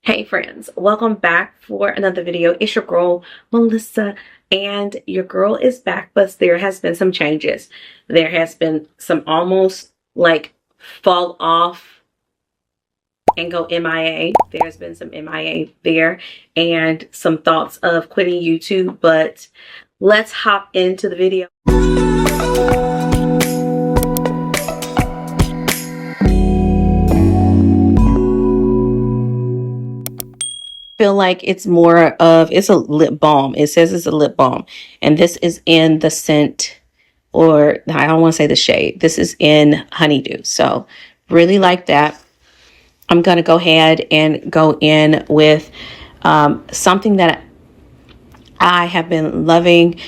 Hey friends, welcome back for another video. It's your girl Melissa, and your girl is back, but there has been some changes. There has been some almost like fall off and go MIA. There's been some MIA there and some thoughts of quitting YouTube, but let's hop into the video. Feel like it's more of, it's a lip balm. It says it's a lip balm, and this is in the scent, or I don't want to say the shade. This is in Honeydew. So really like that. I'm going to go ahead and go in with something that I have been loving.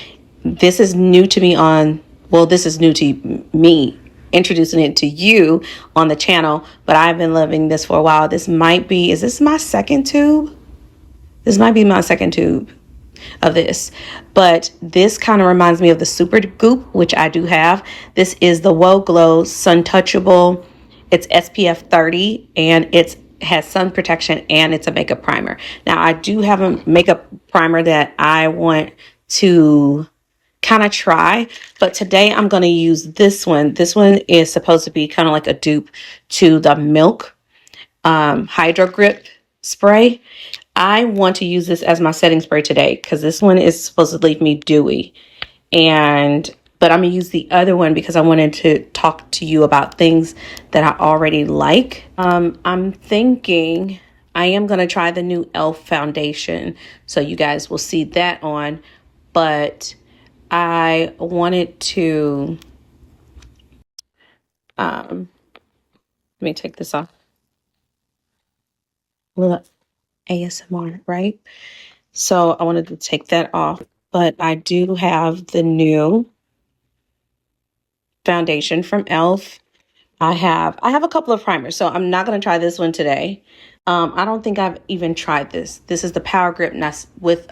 This is new to me on, well, this is new to me, introducing it to you on the channel, but I've been loving this for a while. This might be, is this my second tube? This might be my second tube of this, but this kind of reminds me of the Super Goop, which I do have. This is the Woe Glow Sun Touchable. It's SPF 30 and it has sun protection and it's a makeup primer. Now I do have a makeup primer that I want to kind of try, but today I'm going to use this one. This one is supposed to be kind of like a dupe to the Milk Hydro Grip spray. I want to use this as my setting spray today because this one is supposed to leave me dewy. But I'm going to use the other one because I wanted to talk to you about things that I already like. I'm thinking I am going to try the new e.l.f. foundation. So you guys will see that on. But I wanted to... let me take this off. Look. ASMR, right? So I wanted to take that off, but I do have the new foundation from e.l.f. I have a couple of primers, so I'm not going to try this one today. I don't think I've even tried this. This is the Power Grip with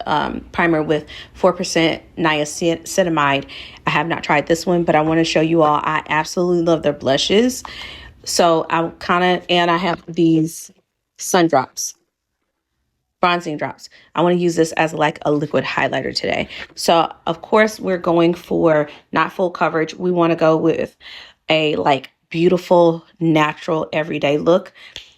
primer with 4% niacinamide. I have not tried this one, but I want to show you all. I absolutely love their blushes. So and I have these Sundrops. Bronzing drops. I want to use this as like a liquid highlighter today. So of course we're going for not full coverage. We want to go with a like beautiful, natural, everyday look.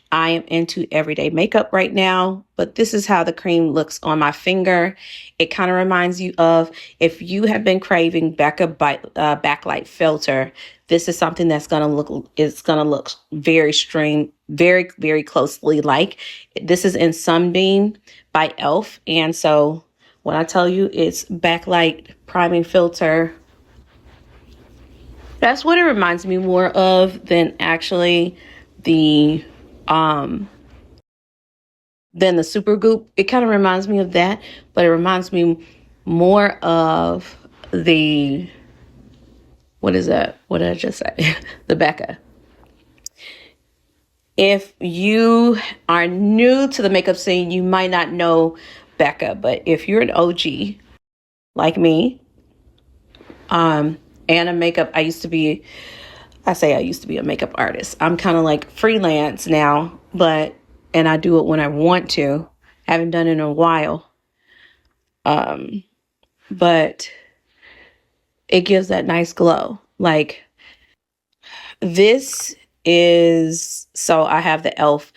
I am into everyday makeup right now, but this is how the cream looks on my finger. It kind of reminds you of, if you have been craving backlight filter, this is something that's going to look very very closely like. This is in Sunbeam by e.l.f. And so when I tell you it's backlight priming filter, that's what it reminds me more of than actually the Super Goop. It kind of reminds me of that, but it reminds me more of the, what is that? What did I just say? The Becca. If you are new to the makeup scene, you might not know Becca, but if you're an OG like me, and a makeup, I used to be a makeup artist. I'm kind of like freelance now, and I do it when I want to. Haven't done it in a while. But it gives that nice glow. Like this is, so I have the e.l.f.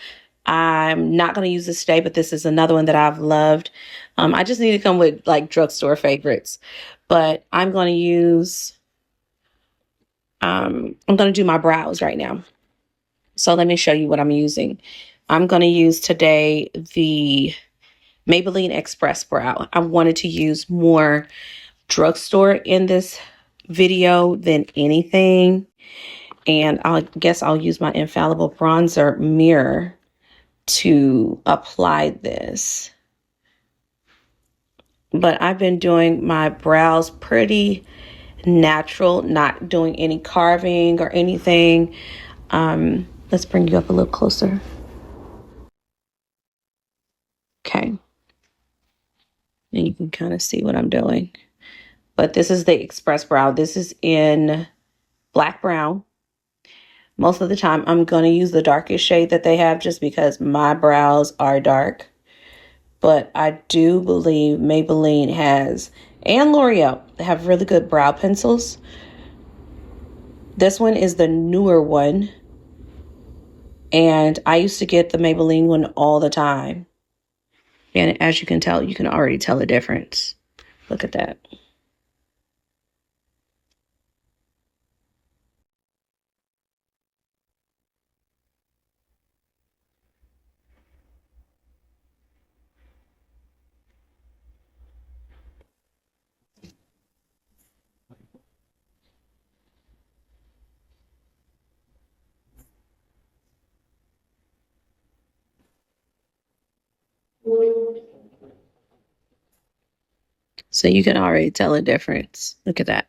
I'm not going to use this today, but this is another one that I've loved. I just need to come with like drugstore favorites, but I'm going to use, I'm going to do my brows right now. So let me show you what I'm using. I'm going to use today the Maybelline Express Brow. I wanted to use more drugstore in this video than anything. And I guess I'll use my Infallible bronzer mirror to apply this. But I've been doing my brows pretty natural, not doing any carving or anything. Let's bring you up a little closer. Okay. And you can kind of see what I'm doing. But this is the Express Brow. This is in black brown. Most of the time, I'm going to use the darkest shade that they have just because my brows are dark. But I do believe Maybelline has, and L'Oreal, have really good brow pencils. This one is the newer one. And I used to get the Maybelline one all the time. And as you can tell, you can already tell the difference. Look at that. So you can already tell a difference. Look at that.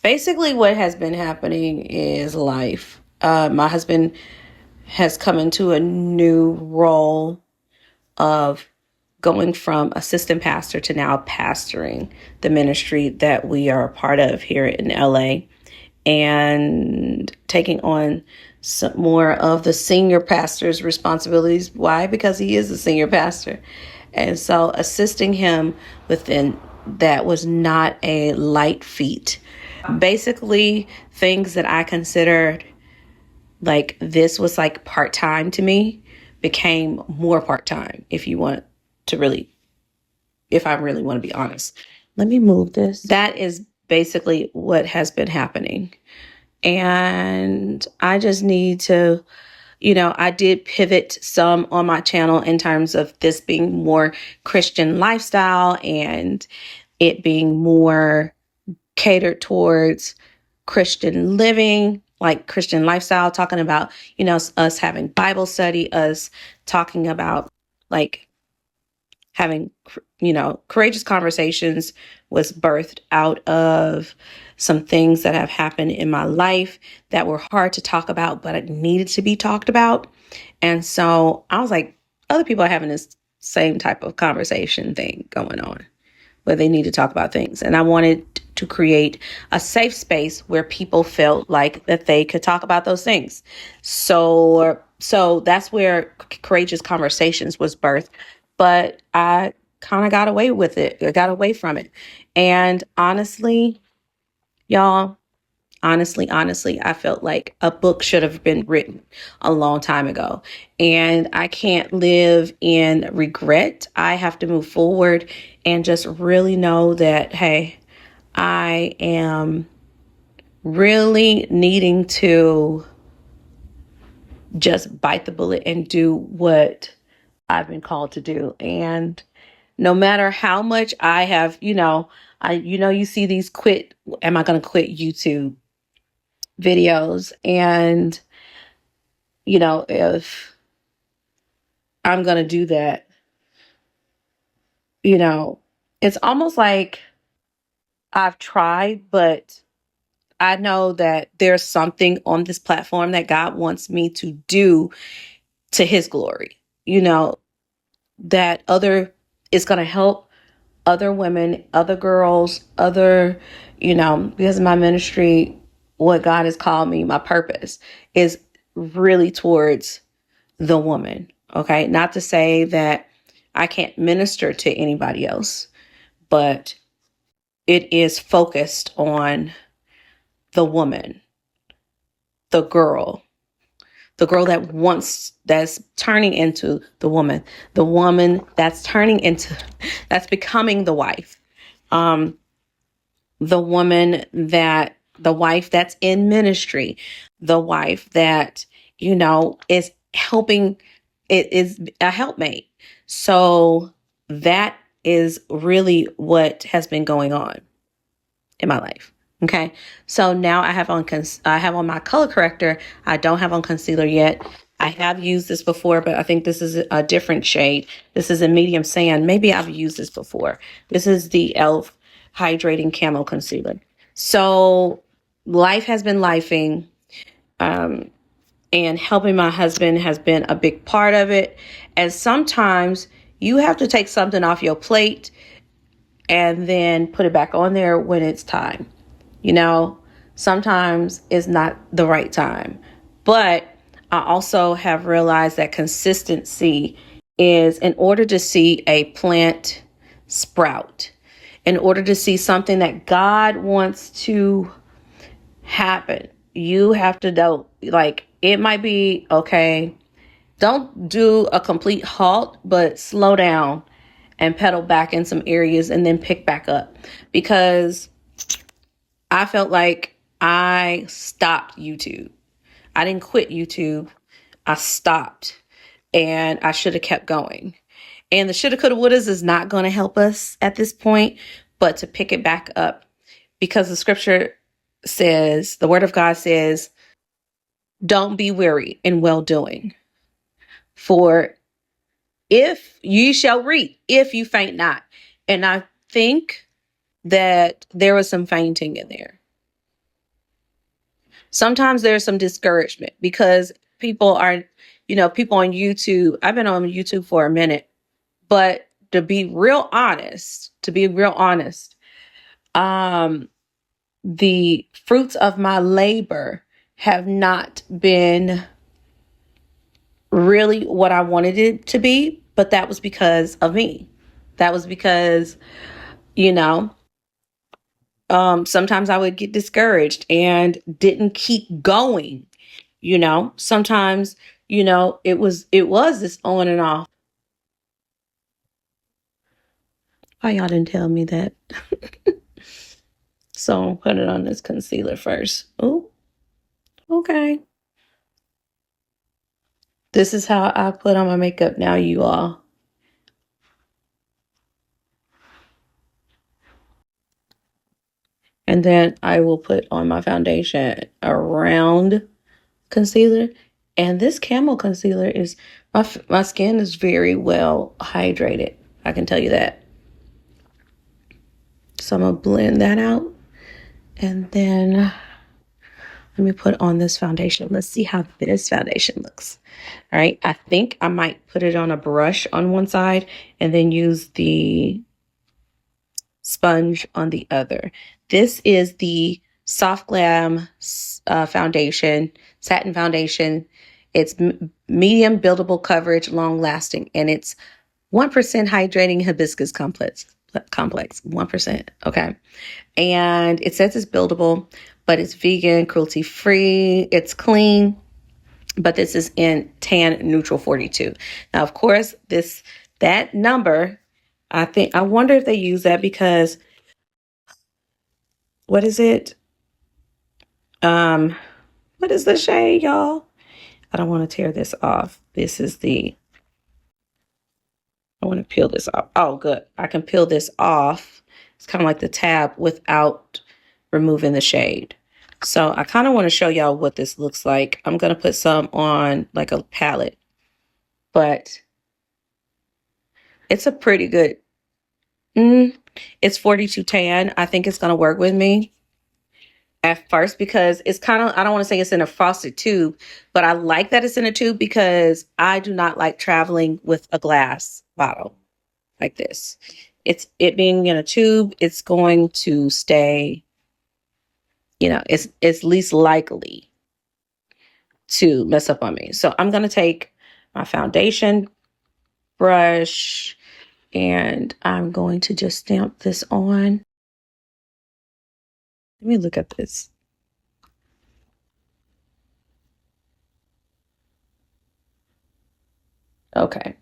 Basically, what has been happening is life. My husband has come into a new role of going from assistant pastor to now pastoring the ministry that we are a part of here in LA, and taking on some more of the senior pastor's responsibilities. Why? Because he is a senior pastor. And so assisting him within that was not a light feat. Basically, things that I considered like this was like part-time to me became more part-time, if you want to really, if I really want to be honest. Let me move this. That is basically what has been happening. And I just need to, I did pivot some on my channel in terms of this being more Christian lifestyle and it being more catered towards Christian living, like Christian lifestyle, talking about, us having Bible study, us talking about like having, courageous conversations was birthed out of some things that have happened in my life that were hard to talk about, but it needed to be talked about. And so I was like, other people are having this same type of conversation thing going on where they need to talk about things. And I wanted to create a safe space where people felt like that they could talk about those things. So that's where Courageous Conversations was birthed. But I kind of got away with it. I got away from it. And honestly, y'all, honestly, I felt like a book should have been written a long time ago. And I can't live in regret. I have to move forward and just really know that, hey, I am really needing to just bite the bullet and do what I've been called to do. And no matter how much I have, you see these am I going to quit YouTube videos? And, if I'm going to do that, it's almost like I've tried, but I know that there's something on this platform that God wants me to do to his glory, that it's going to help other women, other girls, because of my ministry, what God has called me, my purpose is really towards the woman. Okay. Not to say that I can't minister to anybody else, but it is focused on the woman, the girl that's turning into the woman that's turning into, that's becoming the wife. The wife that's in ministry, the wife that, is helping, it is a helpmate. So that is really what has been going on in my life. Okay. So now I have on my color corrector. I don't have on concealer yet. I have used this before, but I think this is a different shade. This is a medium sand. Maybe I've used this before. This is the e.l.f. Hydrating Camo Concealer. So life has been lifing, and helping my husband has been a big part of it. And sometimes you have to take something off your plate and then put it back on there when it's time. Sometimes it's not the right time. But I also have realized that consistency is, in order to see a plant sprout, in order to see something that God wants to happen, you have to know, like, it might be, okay, don't do a complete halt, but slow down and pedal back in some areas and then pick back up. Because I felt like I stopped YouTube. I didn't quit YouTube. I stopped, and I should have kept going. And the shoulda, coulda, wouldas is not going to help us at this point, but to pick it back up, because the scripture says, the word of God says, don't be weary in well doing, for if you shall reap, if you faint not. And I think that there was some fainting in there. Sometimes there's some discouragement because people are, people on YouTube. I've been on YouTube for a minute, but to be real honest, the fruits of my labor have not been really what I wanted it to be, but that was because of me. That was because, sometimes I would get discouraged and didn't keep going. Sometimes, it was this on and off. Why y'all didn't tell me that? So I'll put it on this concealer first. Oh, okay. This is how I put on my makeup now, you all. And then I will put on my foundation around concealer. And this Camo concealer is, my skin is very well hydrated. I can tell you that. So I'm going to blend that out. And then let me put on this foundation. Let's see how this foundation looks. All right. I think I might put it on a brush on one side and then use the sponge on the other. This is the Soft Glam foundation, Satin Foundation. It's medium buildable coverage, long lasting, and it's 1% hydrating hibiscus complex 1%. Okay. And it says it's buildable, but it's vegan, cruelty free, it's clean, but this is in tan neutral 42. Now, of course, that number, I wonder if they use that because, what is it? What is the shade, y'all? I don't want to tear this off. I want to peel this off. Oh, good. I can peel this off. It's kind of like the tab without removing the shade. So I kind of want to show y'all what this looks like. I'm going to put some on like a palette, but it's a pretty good, it's 42 tan. I think it's going to work with me at first because it's kind of, I don't want to say it's in a frosted tube, but I like that it's in a tube because I do not like traveling with a glass bottle like this. It being in a tube, it's going to stay, it's least likely to mess up on me. So I'm going to take my foundation brush and I'm going to just stamp this on. Let me look at this. Okay.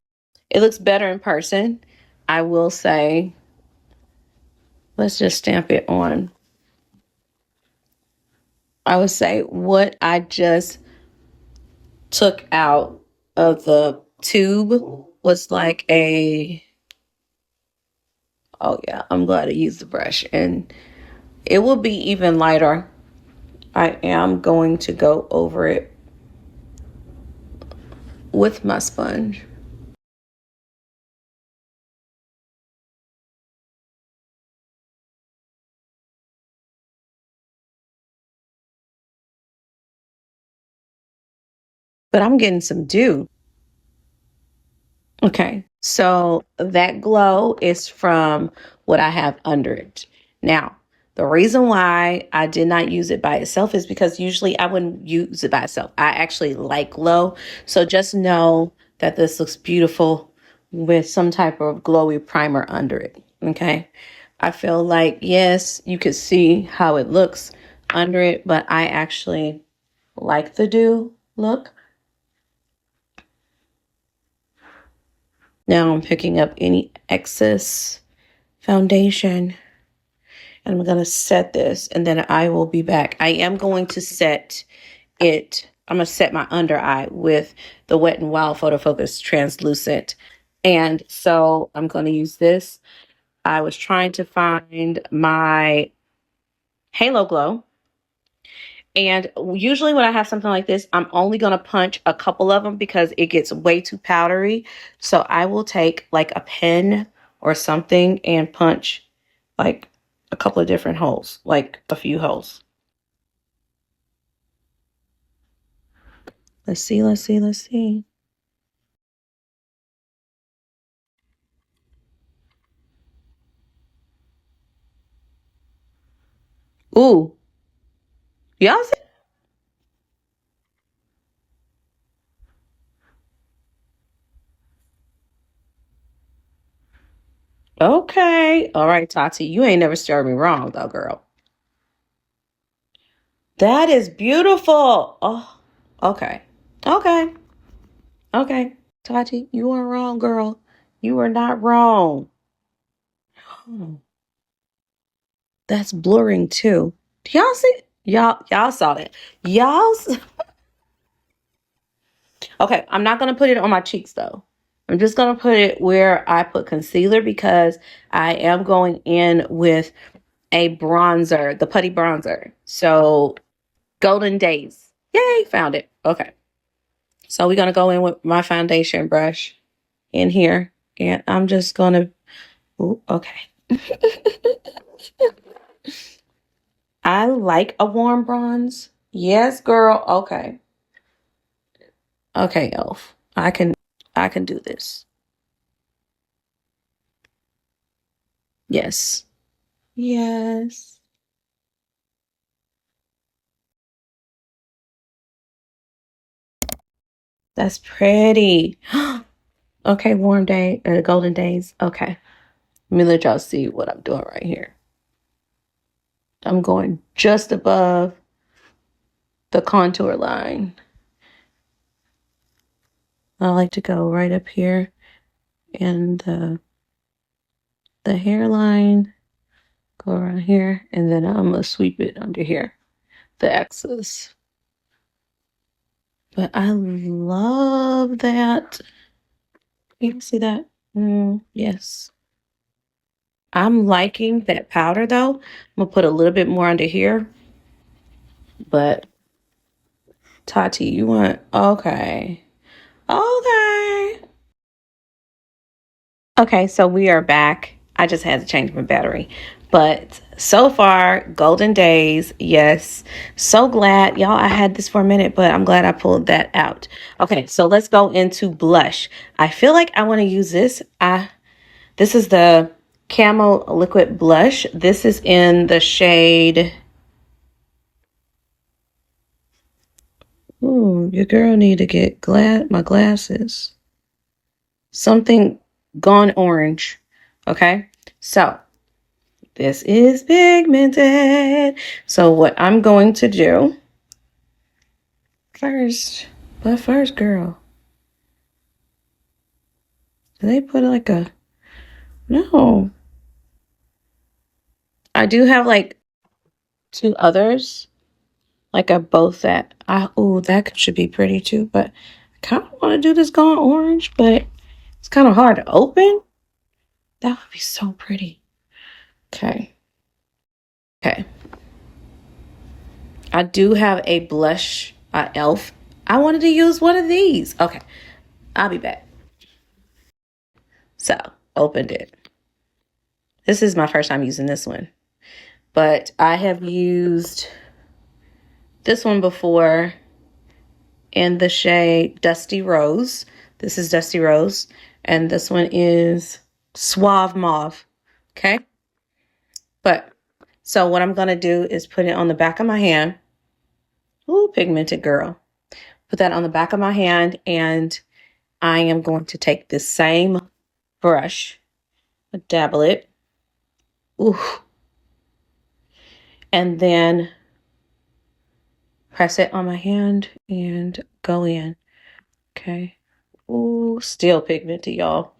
It looks better in person, I will say. Let's just stamp it on. I would say what I just took out of the tube was like oh yeah, I'm glad I used the brush. And it will be even lighter. I am going to go over it with my sponge. But I'm getting some dew. Okay, so that glow is from what I have under it. Now, The reason why I did not use it by itself is because usually I wouldn't use it by itself. I actually like glow. So just know that this looks beautiful with some type of glowy primer under it. Okay. I feel like, yes, you could see how it looks under it, but I actually like the dew look. Now I'm picking up any excess foundation and I'm going to set this and then I will be back. I am going to set it. I'm going to set my under eye with the Wet n Wild Photo Focus Translucent. And so I'm going to use this. I was trying to find my Halo Glow. And usually when I have something like this, I'm only going to punch a couple of them because it gets way too powdery. So I will take like a pen or something and punch like a couple of different holes, like a few holes. Let's see, let's see, let's see. Ooh. Y'all see? Okay. All right, Tati. You ain't never steered me wrong, though, girl. That is beautiful. Oh, okay. Okay. Okay. Tati, you are wrong, girl. You are not wrong. Oh, that's blurring too. Do y'all see? Y'all saw that. Okay, I'm not going to put it on my cheeks though. I'm just going to put it where I put concealer because I am going in with a bronzer, the Putty Bronzer. So, Golden Days. Yay, found it. Okay. So, we're going to go in with my foundation brush in here. And I'm just going to, okay. I like a warm bronze. Yes, girl. Okay. Okay, elf. I can do this. Yes. Yes. That's pretty. Okay, warm day, golden days. Okay. Let me let y'all see what I'm doing right here. I'm going just above the contour line. I like to go right up here in the hairline. Go around here, and then I'm gonna sweep it under here, the excess. But I love that. You can see that? Yes. I'm liking that powder though. I'm gonna put a little bit more under here. But Tati, you want okay. Okay. Okay, so we are back. I just had to change my battery. But so far, golden days, yes. So glad, y'all, I had this for a minute, but I'm glad I pulled that out. Okay, so let's go into blush. I feel like I want to use this. This is the Camo Liquid Blush. This is in the shade. Ooh, your girl need to get my glasses. Something gone orange. Okay, so this is pigmented. So what I'm going to do first, girl, do they put like a, no. I do have like two others, like a both that, oh, that should be pretty too, but I kind of want to do this gone orange, but it's kind of hard to open. That would be so pretty. Okay. Okay. I do have a blush, e.l.f. I wanted to use one of these. Okay. I'll be back. So, opened it. This is my first time using this one. But I have used this one before in the shade Dusty Rose. This is Dusty Rose. And this one is Suave Mauve. Okay? But So what I'm going to do is put it on the back of my hand. Ooh, pigmented girl. Put that on the back of my hand, and I am going to take this same brush, dabble it. Ooh. And then press it on my hand and go in. Okay. Ooh, still pigmented, y'all.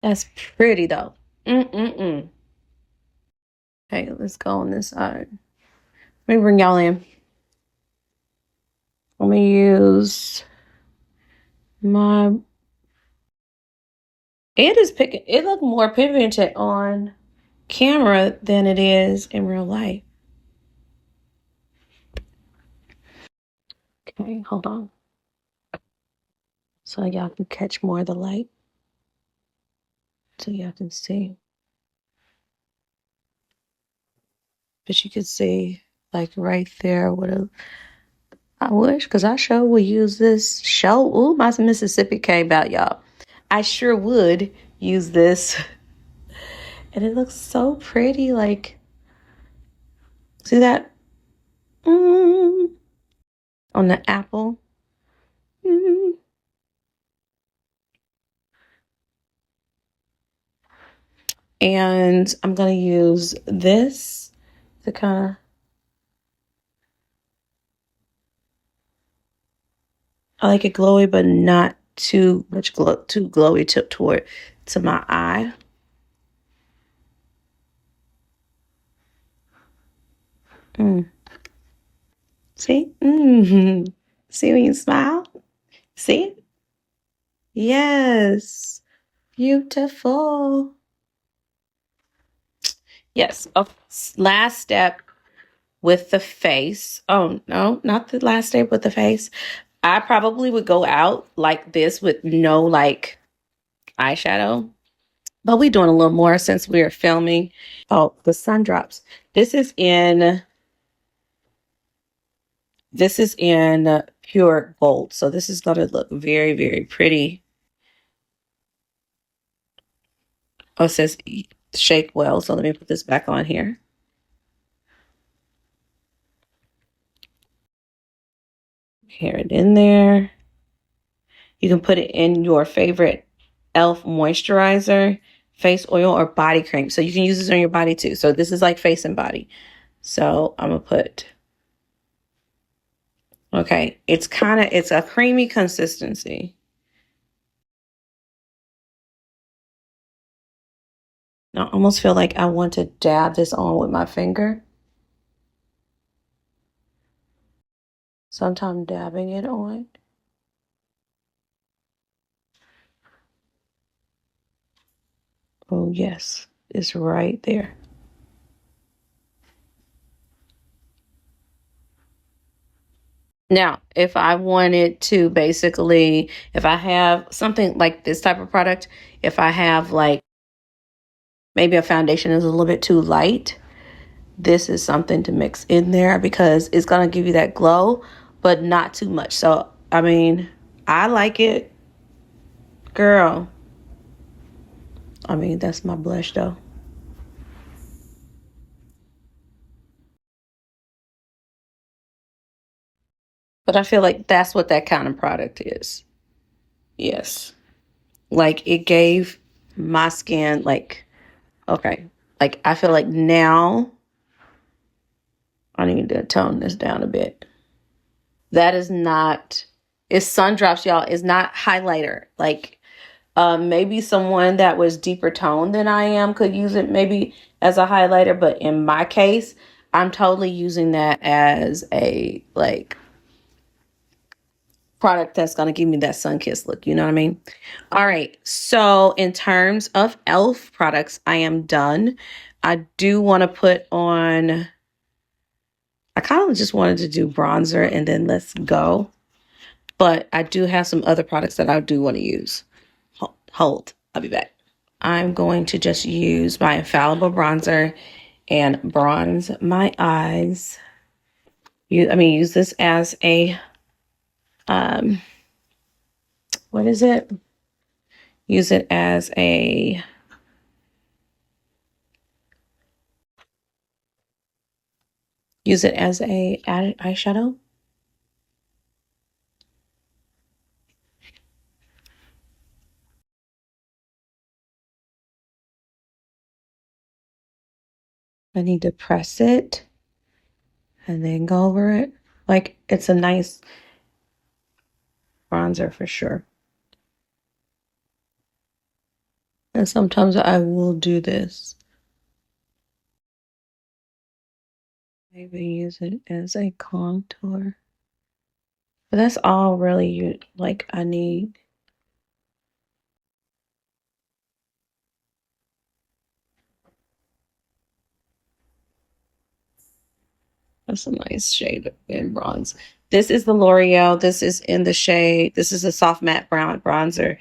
That's pretty though. Mm-mm-mm. Okay, let's go on this side. Let me bring y'all in. Let me use my... It look more pigmented on camera than it is in real life. Okay, hold on. So y'all can catch more of the light. So y'all can see. But you can see like right there what a... I wish, because I sure would use this show. Ooh, my Mississippi came out, y'all. I sure would use this. And it looks so pretty. Like, see that? On the apple. And I'm going to use this to kind of... I like it glowy, but not too much too glowy toward to my eye. See? See when you smile? See? Yes. Beautiful. Yes. Oh, last step with the face. Oh, no, not the last step with the face. I probably would go out like this with no like eyeshadow. But we're doing a little more since we're filming. Oh, the Sundrops. This is in pure gold. So this is going to look very, very pretty. Oh, it says shake well. So let me put this back on here. Here it in there. You can put it in your favorite e.l.f. moisturizer, face oil, or body cream. So you can use this on your body too. So this is like face and body. So I'm going to put... Okay, it's a creamy consistency. I almost feel like I want to dab this on with my finger. Sometimes dabbing it on. Oh, yes, it's right there. Now, if I wanted to basically, if I have something like this type of product, if I have like maybe a foundation is a little bit too light, this is something to mix in there because it's going to give you that glow, but not too much. So, I mean, I like it. Girl. I mean, that's my blush though. But I feel like that's what that kind of product is. Yes. Like it gave my skin like, okay. Like I feel like now I need to tone this down a bit. That is not, it's Sundrops, y'all. It's not highlighter. Like maybe someone that was deeper toned than I am could use it maybe as a highlighter. But in my case, I'm totally using that as a like product that's going to give me that sun-kissed look. You know what I mean? All right. So in terms of e.l.f. products, I am done. I do want to put on... I kind of just wanted to do bronzer and then let's go. But I do have some other products that I do want to use. Hold. I'll be back. I'm going to just use my Infallible bronzer and bronze my eyes. use this as a, what is it? Use it as a, eyeshadow. I need to press it and then go over it. Like, it's a nice bronzer for sure. And sometimes I will do this. Maybe use it as a contour. But that's all really I need. That's a nice shade in bronze. This is the L'Oreal. This is in the shade. This is a soft matte brown bronzer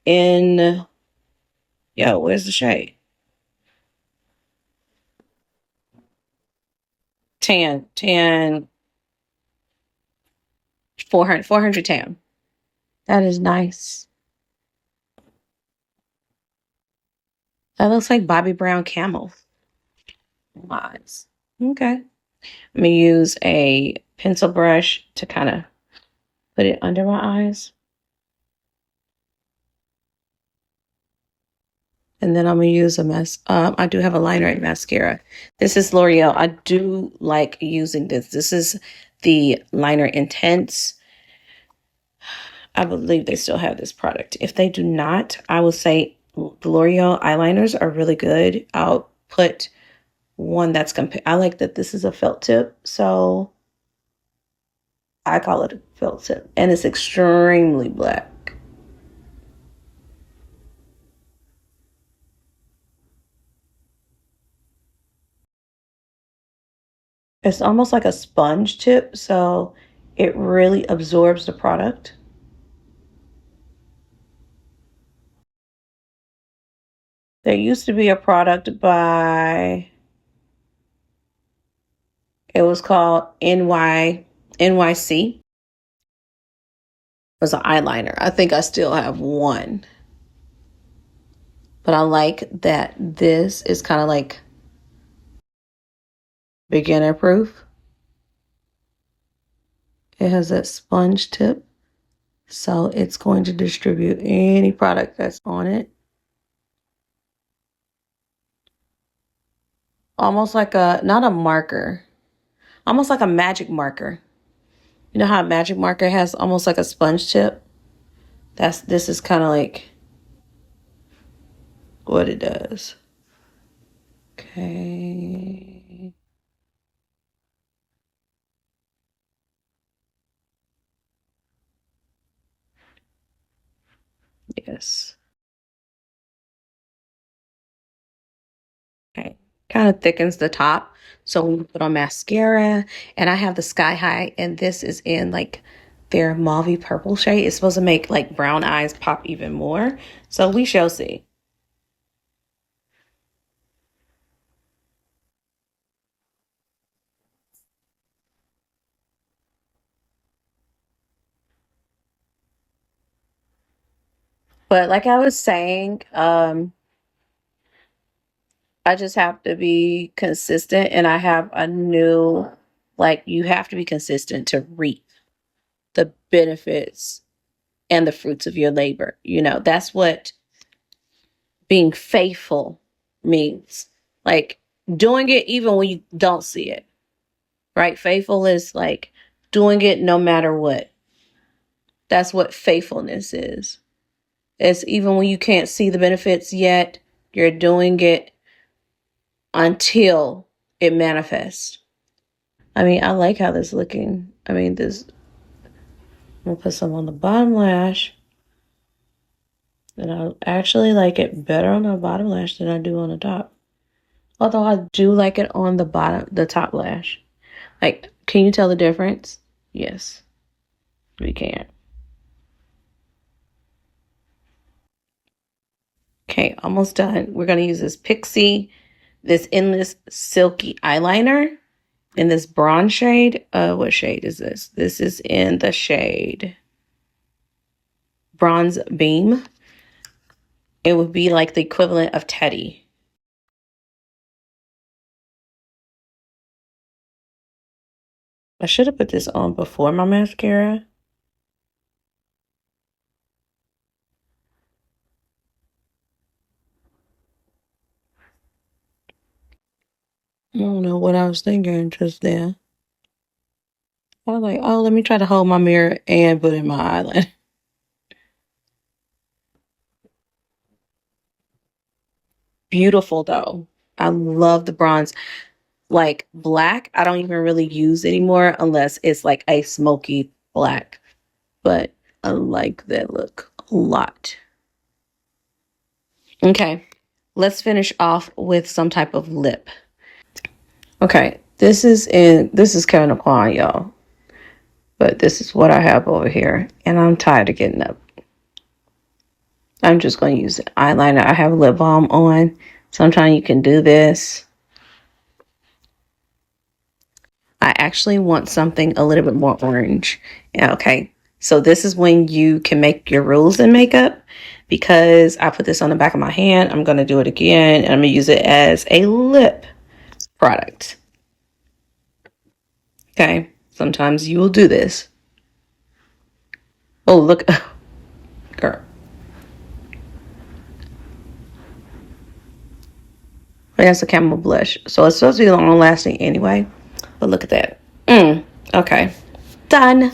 in, where's the shade? Tan, 400 tan. That is nice. That looks like Bobbi Brown Camo. Nice. Okay. I'm going to use a pencil brush to kind of put it under my eyes. And then I'm going to use I do have a liner and mascara. This is L'Oreal. I do like using this. This is the Liner Intense. I believe they still have this product. If they do not, I will say the L'Oreal eyeliners are really good. I'll put one that's I like that this is a felt tip, so I call it a felt tip, and it's extremely black. It's almost like a sponge tip, so it really absorbs the product. There used to be a product by, it was called NYC. It was an eyeliner. I think I still have one. But I like that this is kind of like beginner proof. It has that sponge tip, so it's going to distribute any product that's on it. Almost like not a marker, almost like a magic marker. You know how a magic marker has almost like a sponge tip? This is kind of like what it does. Okay. Yes. Okay. Kind of thickens the top. So when you put on mascara, and I have the Sky High, and this is in like their mauvey purple shade. It's supposed to make like brown eyes pop even more. So we shall see. But like I was saying, I just have to be consistent, and I have a new, like, you have to be consistent to reap the benefits and the fruits of your labor. That's what being faithful means. Like, doing it even when you don't see it, right? Faithful is like doing it no matter what. That's what faithfulness is. It's even when you can't see the benefits yet, you're doing it until it manifests. I like how this is looking. I'm gonna put some on the bottom lash. And I actually like it better on the bottom lash than I do on the top. Although I do like it on the top lash. Like, can you tell the difference? Yes, we can. Okay, almost done. We're gonna use this Pixi, this Endless Silky Eyeliner. in this bronze shade. What shade is this? This is in the shade Bronze Beam. It would be like the equivalent of Teddy. I should have put this on before my mascara. I don't know what I was thinking just then. I was like, oh, let me try to hold my mirror and put in my eyeliner. Beautiful though. I love the bronze. Like black, I don't even really use anymore unless it's like a smoky black. But I like that look a lot. Okay, let's finish off with some type of lip. Okay, this is kind of Klein, y'all. But this is what I have over here. And I'm tired of getting up. I'm just going to use eyeliner. I have lip balm on. Sometimes you can do this. I actually want something a little bit more orange. Yeah, okay, so this is when you can make your rules in makeup. Because I put this on the back of my hand, I'm going to do it again. And I'm going to use it as a lip product. Okay, sometimes you will do this. Oh, look. Girl. That's a Camo blush. So it's supposed to be long lasting anyway. But look at that. Okay. Done.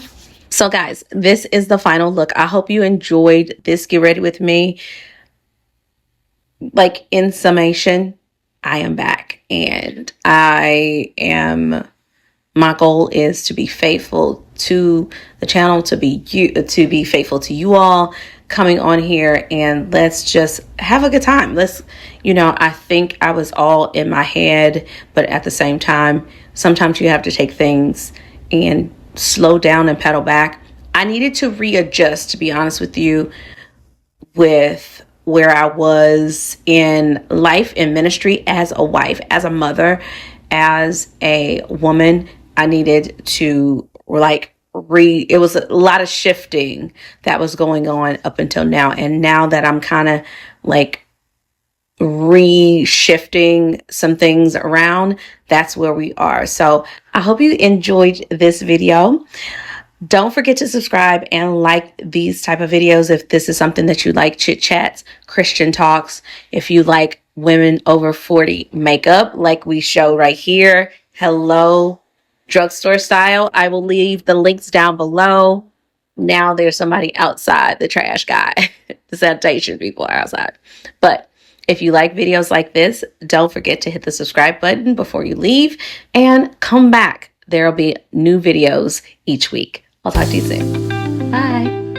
So guys, this is the final look. I hope you enjoyed this Get Ready With Me. Like, in summation, I am back. And my goal is to be faithful to the channel, to be faithful to you all coming on here, and let's just have a good time. I think I was all in my head, but at the same time, sometimes you have to take things and slow down and pedal back. I needed to readjust, to be honest with you, with where I was in life, in ministry, as a wife, as a mother, as a woman. I needed to it was a lot of shifting that was going on up until now. And now that I'm kind of like re-shifting some things around, that's where we are. So I hope you enjoyed this video. Don't forget to subscribe and like these type of videos if this is something that you like. Chit chats, Christian talks. If you like women over 40 makeup like we show right here. Hello, drugstore style. I will leave the links down below. Now there's somebody outside, the trash guy. The sanitation people are outside. But if you like videos like this, don't forget to hit the subscribe button before you leave and come back. There will be new videos each week. I'll talk to you soon. Bye.